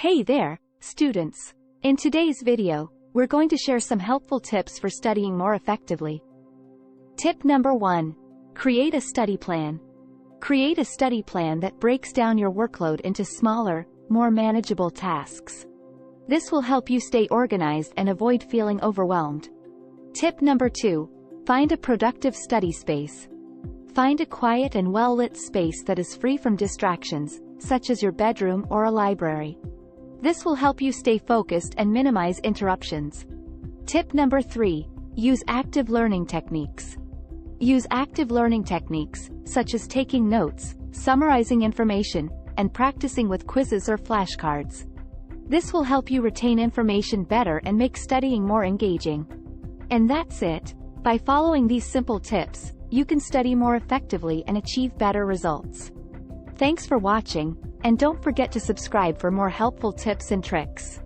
Hey there, students! In today's video, we're going to share some helpful tips for studying more effectively. Tip number 1. Create a study plan. Create a study plan that breaks down your workload into smaller, more manageable tasks. This will help you stay organized and avoid feeling overwhelmed. Tip number 2. Find a productive study space. Find a quiet and well-lit space that is free from distractions, such as your bedroom or a library. This will help you stay focused and minimize interruptions. Tip number 3. Use active learning techniques. Use active learning techniques, such as taking notes, summarizing information, and practicing with quizzes or flashcards. This will help you retain information better and make studying more engaging. And that's it. By following these simple tips, you can study more effectively and achieve better results. Thanks for watching, and don't forget to subscribe for more helpful tips and tricks.